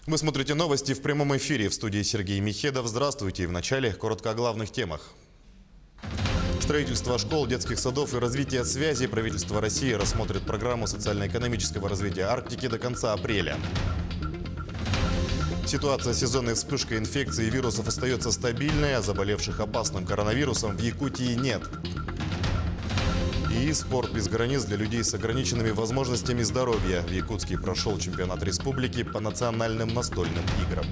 Вы смотрите новости в прямом эфире. В студии Сергей Михедов. Здравствуйте. И в начале коротко о главных темах. Строительство школ, детских садов и развитие связи. Правительство России рассмотрит программу социально-экономического развития Арктики до конца апреля. Ситуация с сезонной вспышкой инфекции и вирусов остается стабильной, а заболевших опасным коронавирусом в Якутии нет. И спорт без границ для людей с ограниченными возможностями здоровья. В Якутске прошел чемпионат республики по национальным настольным играм.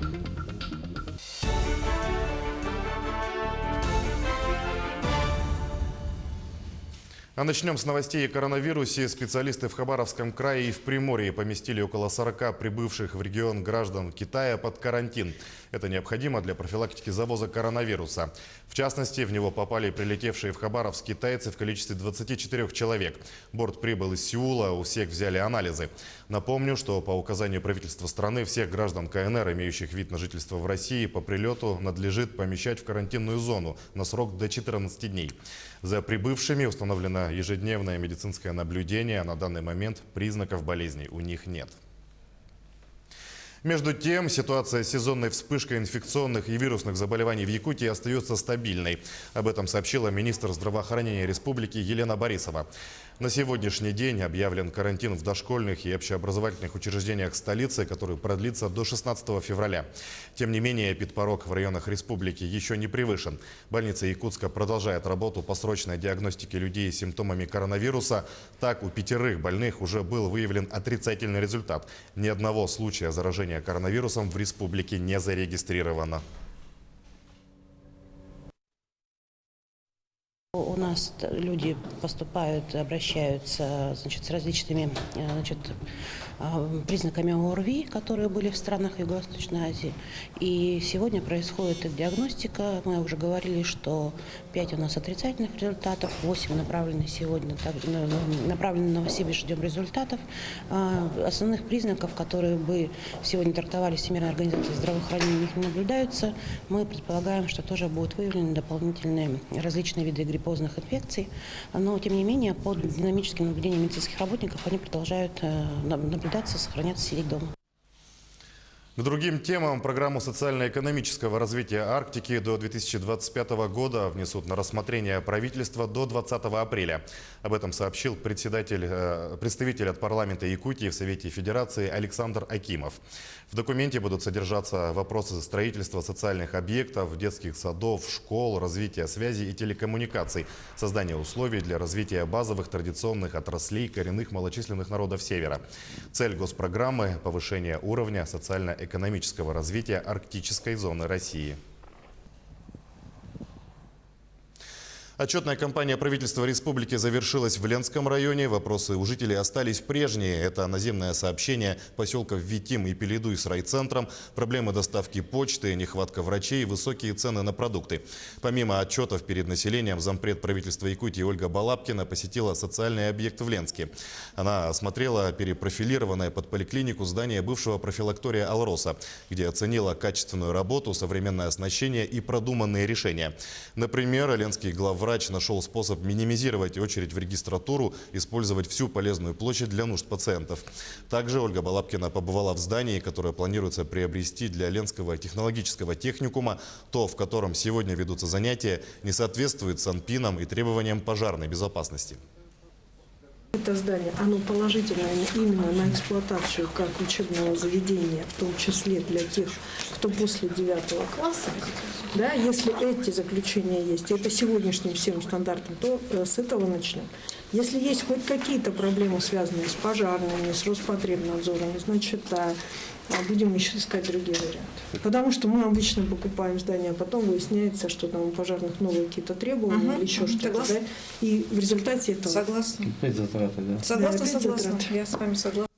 А начнем с новостей о коронавирусе. Специалисты в Хабаровском крае и в Приморье поместили около 40 прибывших в регион граждан Китая под карантин. Это необходимо для профилактики завоза коронавируса. В частности, в него попали прилетевшие в Хабаровск китайцы в количестве 24 человек. Борт прибыл из Сеула, у всех взяли анализы. Напомню, что по указанию правительства страны всех граждан КНР, имеющих вид на жительство в России, по прилету надлежит помещать в карантинную зону на срок до 14 дней. За прибывшими установлено ежедневное медицинское наблюдение, а на данный момент признаков болезней у них нет. Между тем, ситуация с сезонной вспышкой инфекционных и вирусных заболеваний в Якутии остается стабильной. Об этом сообщила министр здравоохранения республики Елена Борисова. На сегодняшний день объявлен карантин в дошкольных и общеобразовательных учреждениях столицы, который продлится до 16 февраля. Тем не менее, эпидпорог в районах республики еще не превышен. Больница Якутска продолжает работу по срочной диагностике людей с симптомами коронавируса. Так, у 5 больных уже был выявлен отрицательный результат. Ни одного случая заражения коронавирусом в республике не зарегистрировано. У нас люди поступают, обращаются, с различными признаками ОРВИ, которые были в странах Юго-Восточной Азии. И сегодня происходит их диагностика. Мы уже говорили, что 5 у нас отрицательных результатов, 8 направлены сегодня, направлены на Новосибирск, ждем результатов. Основных признаков, которые бы сегодня трактовали Всемирной организацией здравоохранения, у них не наблюдаются. Мы предполагаем, что тоже будут выявлены дополнительные различные виды гриппозных инфекций. Но, тем не менее, под динамическим наблюдением медицинских работников они продолжают наблюдаться, сохраняться, сидеть дома. К другим темам программу социально-экономического развития Арктики до 2025 года внесут на рассмотрение правительства до 20 апреля. Об этом сообщил представитель от парламента Якутии в Совете Федерации Александр Акимов. В документе будут содержаться вопросы строительства социальных объектов, детских садов, школ, развития связи и телекоммуникаций, создания условий для развития базовых традиционных отраслей коренных малочисленных народов Севера. Цель госпрограммы – повышение уровня социально-экономического развития арктической зоны России. Отчетная кампания правительства республики завершилась в Ленском районе. Вопросы у жителей остались прежние. Это наземное сообщение поселков Витим и Пеледуй с райцентром, проблемы доставки почты, нехватка врачей, высокие цены на продукты. Помимо отчетов перед населением, зампред правительства Якутии Ольга Балапкина посетила социальный объект в Ленске. Она осмотрела перепрофилированное под поликлинику здание бывшего профилактория «Алроса», где оценила качественную работу, современное оснащение и продуманные решения. Например, ленский главврач нашел способ минимизировать очередь в регистратуру, использовать всю полезную площадь для нужд пациентов. Также Ольга Балапкина побывала в здании, которое планируется приобрести для Ленского технологического техникума. То, в котором сегодня ведутся занятия, не соответствует санпинам и требованиям пожарной безопасности. Это здание, оно положительное именно на эксплуатацию как учебного заведения, в том числе для тех, кто после 9 класса. Да, если эти заключения есть, это сегодняшним всем стандартам, то с этого начнем. Если есть хоть какие-то проблемы, связанные с пожарными, с Роспотребнадзором, значит, будем еще искать другие варианты. Потому что мы обычно покупаем здание, а потом выясняется, что там у пожарных новые какие-то требования или еще что-то. Да? И в результате этого... Согласна. Опять затраты, да? Согласна. Я с вами согласна.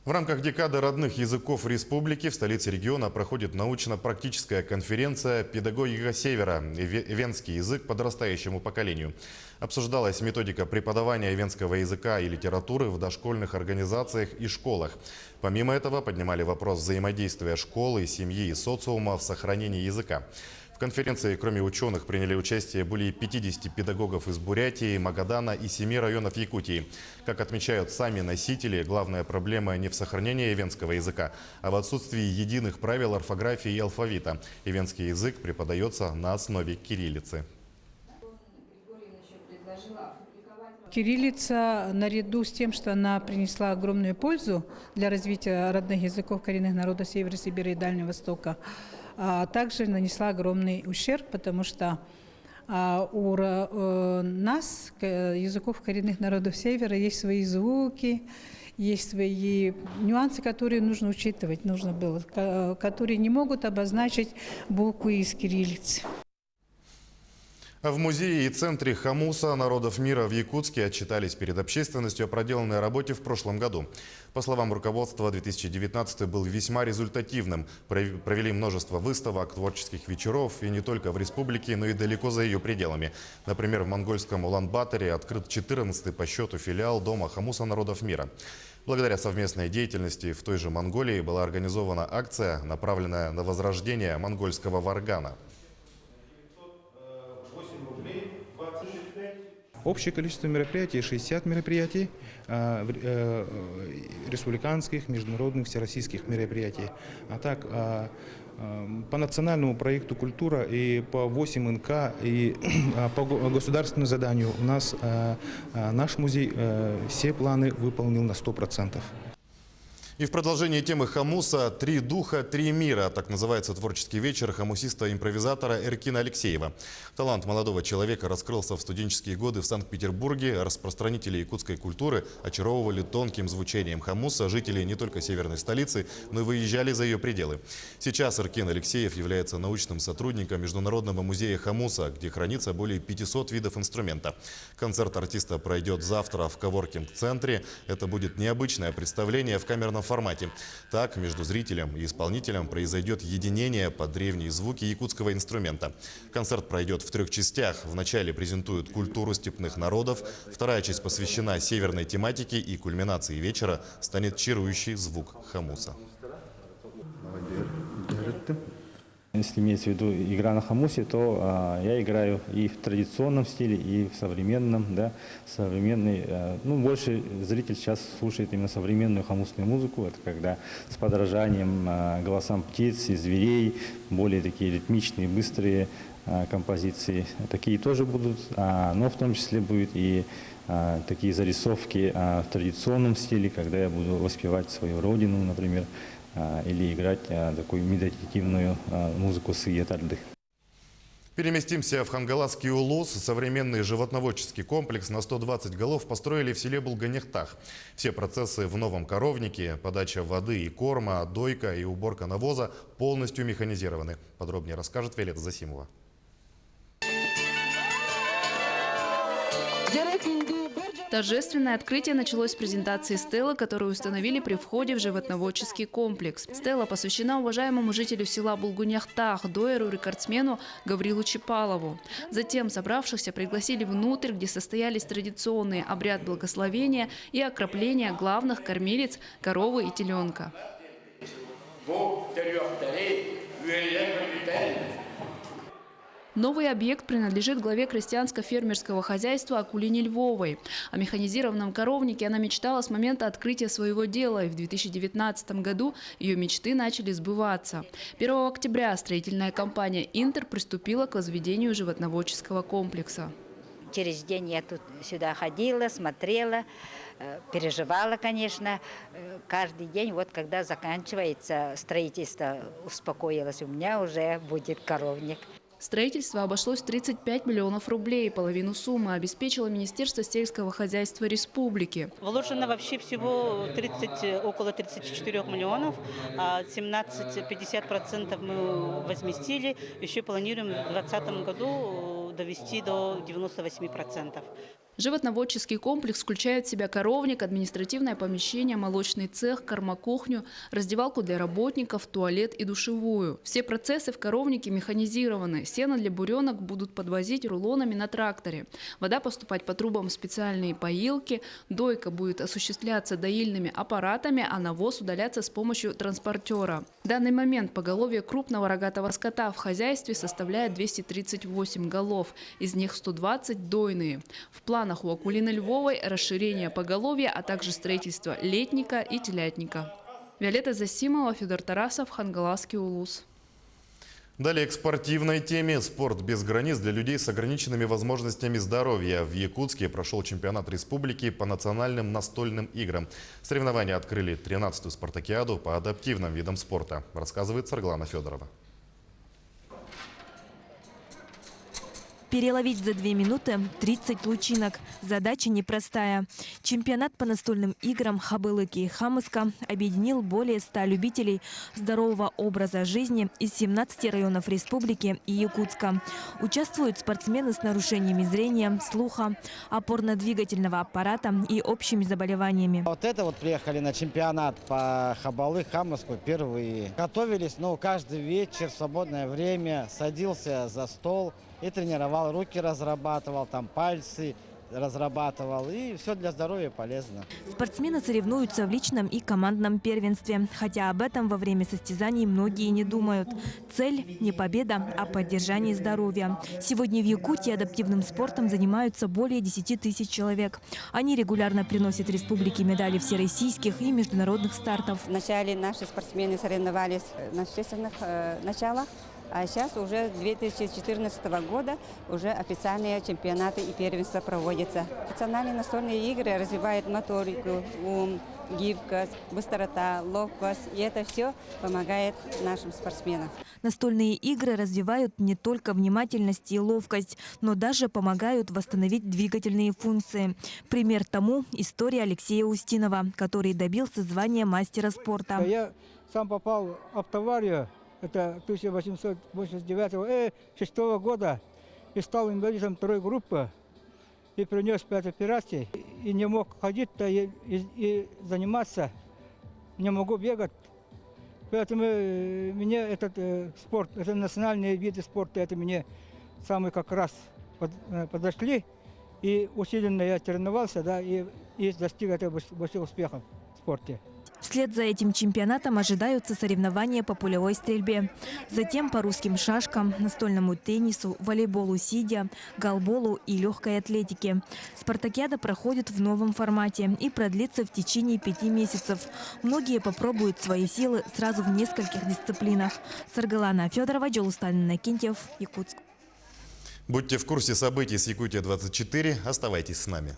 В рамках декады родных языков республики в столице региона проходит научно-практическая конференция «Педагогика Севера. Эвенский язык подрастающему поколению». Обсуждалась методика преподавания эвенского языка и литературы в дошкольных организациях и школах. Помимо этого поднимали вопрос взаимодействия школы, семьи и социума в сохранении языка. В конференции, кроме ученых, приняли участие более 50 педагогов из Бурятии, Магадана и 7 районов Якутии. Как отмечают сами носители, главная проблема не в сохранении ивенского языка, а в отсутствии единых правил орфографии и алфавита. Ивенский язык преподается на основе кириллицы. Кириллица, наряду с тем, что она принесла огромную пользу для развития родных языков коренных народов Севера Сибири и Дальнего Востока, также нанесла огромный ущерб, потому что у нас, языков коренных народов Севера, есть свои звуки, есть свои нюансы, которые нужно учитывать, которые не могут обозначить буквы из кириллицы. В музее и центре Хамуса народов мира в Якутске отчитались перед общественностью о проделанной работе в прошлом году. По словам руководства, 2019 был весьма результативным. Провели множество выставок, творческих вечеров и не только в республике, но и далеко за ее пределами. Например, в монгольском Улан-Баторе открыт 14-й по счету филиал Дома Хамуса народов мира. Благодаря совместной деятельности в той же Монголии была организована акция, направленная на возрождение монгольского варгана. Общее количество мероприятий – 60 мероприятий, республиканских, международных, всероссийских мероприятий. А так, по национальному проекту «Культура» и по 8 НК, и по государственному заданию у нас наш музей все планы выполнил на 100%. И в продолжении темы Хамуса «Три духа, три мира» – так называется творческий вечер хамусиста-импровизатора Эркина Алексеева. Талант молодого человека раскрылся в студенческие годы в Санкт-Петербурге. Распространители якутской культуры очаровывали тонким звучением хамуса жителей не только северной столицы, но и выезжали за ее пределы. Сейчас Эркин Алексеев является научным сотрудником Международного музея хамуса, где хранится более 500 видов инструмента. Концерт артиста пройдет завтра в коворкинг-центре. Это будет необычное представление в камерном формате. Так, между зрителем и исполнителем произойдет единение под древние звуки якутского инструмента. Концерт пройдет в 3 частях. Вначале презентуют культуру степных народов, вторая часть посвящена северной тематике, и кульминацией вечера станет чарующий звук хамуса. Если имеется в виду игра на хамусе, то я играю и в традиционном стиле, и в современном, да, современный. Больше зритель сейчас слушает именно современную хамусную музыку. Это когда с подражанием голосам птиц и зверей, более такие ритмичные, быстрые композиции. Такие тоже будут, но в том числе будет и такие зарисовки в традиционном стиле, когда я буду воспевать свою родину, например, или играть такую медитативную музыку сыетарды. Переместимся в Хангаласский улус. Современный животноводческий комплекс на 120 голов построили в селе Булганехтах. Все процессы в новом коровнике, подача воды и корма, дойка и уборка навоза полностью механизированы. Подробнее расскажет Виолетта Засимова. Торжественное открытие началось с презентации стелы, которую установили при входе в животноводческий комплекс. Стела посвящена уважаемому жителю села Булганехтах, доеру-рекордсмену Гаврилу Чапалову. Затем собравшихся пригласили внутрь, где состоялись традиционные обряд благословения и окропления главных кормилиц коровы и теленка. Новый объект принадлежит главе крестьянско-фермерского хозяйства Акулине Львовой. О механизированном коровнике она мечтала с момента открытия своего дела, и в 2019 году ее мечты начали сбываться. 1 октября строительная компания «Интер» приступила к возведению животноводческого комплекса. Через день я тут сюда ходила, смотрела, переживала, конечно. Каждый день, вот когда заканчивается строительство, успокоилась, у меня уже будет коровник. Строительство обошлось в 35 миллионов рублей. Половину суммы обеспечило Министерство сельского хозяйства республики. Вложено вообще всего около 34 миллионов, а 50% мы возместили. Еще планируем в 2020 году довести до 98%. Животноводческий комплекс включает в себя коровник, административное помещение, молочный цех, кормокухню, раздевалку для работников, туалет и душевую. Все процессы в коровнике механизированы. Сено для буренок будут подвозить рулонами на тракторе. Вода поступать по трубам в специальные поилки. Дойка будет осуществляться доильными аппаратами, а навоз удаляться с помощью транспортера. В данный момент поголовье крупного рогатого скота в хозяйстве составляет 238 голов. Из них 120 дойные. В планах у Акулины Львовой расширение поголовья, а также строительство летника и телятника. Виолетта Засимова, Федор Тарасов, Хангаласский улус. Далее к спортивной теме. Спорт без границ для людей с ограниченными возможностями здоровья. В Якутске прошел чемпионат республики по национальным настольным играм. Соревнования открыли 13-ю спартакиаду по адаптивным видам спорта, рассказывает Сарглана Федорова. Переловить за 2 минуты 30 лучинок. Задача непростая. Чемпионат по настольным играм Хабылыки и Хамыска объединил более 100 любителей здорового образа жизни из 17 районов республики и Якутска. Участвуют спортсмены с нарушениями зрения, слуха, опорно-двигательного аппарата и общими заболеваниями. Вот это вот приехали на чемпионат по Хабалы, Хамыску впервые. Готовились, каждый вечер в свободное время садился за стол и тренировал, руки разрабатывал, там пальцы разрабатывал. И все для здоровья полезно. Спортсмены соревнуются в личном и командном первенстве. Хотя об этом во время состязаний многие не думают. Цель не победа, а поддержание здоровья. Сегодня в Якутии адаптивным спортом занимаются более 10 тысяч человек. Они регулярно приносят республике медали всероссийских и международных стартов. Вначале наши спортсмены соревновались на общественных началах. А сейчас уже 2014 года уже официальные чемпионаты и первенства проводятся. Национальные настольные игры развивают моторику, ум, гибкость, быстрота, ловкость. И это все помогает нашим спортсменам. Настольные игры развивают не только внимательность и ловкость, но даже помогают восстановить двигательные функции. Пример тому – история Алексея Устинова, который добился звания мастера спорта. Я сам попал в автоаварию. Это 1889-6 года, и стал инвалидом 2 группы, и принес 5 операций, и не мог ходить и заниматься, не могу бегать. Поэтому мне этот спорт, это национальные виды спорта, это мне самые как раз подошли, и усиленно я тренировался, и достиг этого большого успеха в спорте. Вслед за этим чемпионатом ожидаются соревнования по пулевой стрельбе. Затем по русским шашкам, настольному теннису, волейболу сидя, голболу и легкой атлетике. Спартакиада проходит в новом формате и продлится в течение 5 месяцев. Многие попробуют свои силы сразу в нескольких дисциплинах. Саргалана Федорова, Джолустан Иннокентьев, Якутск. Будьте в курсе событий с Якутия-24. Оставайтесь с нами.